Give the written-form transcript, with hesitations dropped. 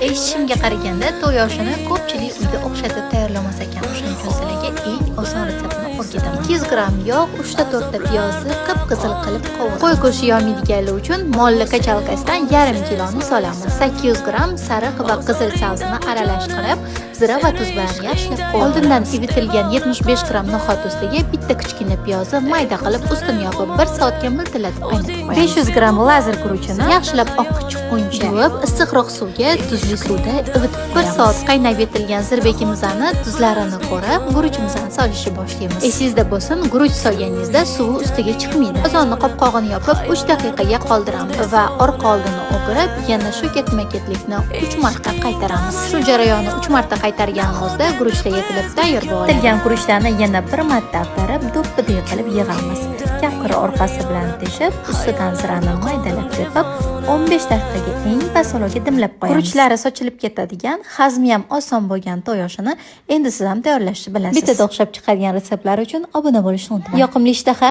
Eshitishimga qaraganda to'y oshini ko'pchilik uyda o'xshatib tayyorlamas ekan. O'shaning uchun sizlarga eng oson retseptini o'rgataman. 200 gramm yog', 3 ta 4 ta piyozni qip-qizil qilib qovuramiz. Qo'y go'shti yonmaydiganlar uchun molli kachalkasidan yarim kiloni solamiz. 800 gramm sariq va qizil sabzini aralash qilib, zira va tuz bilan yaxshilab qovuramiz. Oldindan ivitilgan 75 gramm no'xat ustiga bitta kichkina piyozni mayda qilib ustini yopib 1 soatga miltillatib qaynatib qo'yamiz. 500 gramm lazr guruchini yaxshilab oqquchquncha yuvib, issiqroq suvga tuzli suvda ivitib 1 soat qaynab yetilgan zirbekimizni tuzlarini ko'rib, guruchimizni solishni boshlaymiz. Esingizda bo'lsin, guruch solganingizda suvi ustiga chiqmaydi. Qozonni qopqog'ini yopib 3 daqiqaga qoldiramiz va orqa oldini o'girib, yana shu ketma-ketlikni 3 marta qaytaramiz. Shu jarayonni 3 marta qaytarganimizda guruchlar yetilib tayyor bo'ladi. Yetilgan guruchlarni yana 1 marta ag'darib, do'ppiday qilib yig'amiz. Kapqir orqasi bilan teshib, ustidan zirani maydalab sepib, 15 daqiqaga eng past olovga dimlab qo'yamiz. Guruchlari sochilib ketadigan, hazmi ham oson bo'lgan to'y oshini endi siz ham tayyorlashni bilasiz. Bitta o'xshab chiqadigan retseptlar uchun obuna bo'lishni unutmang. Yoqimli ishtaha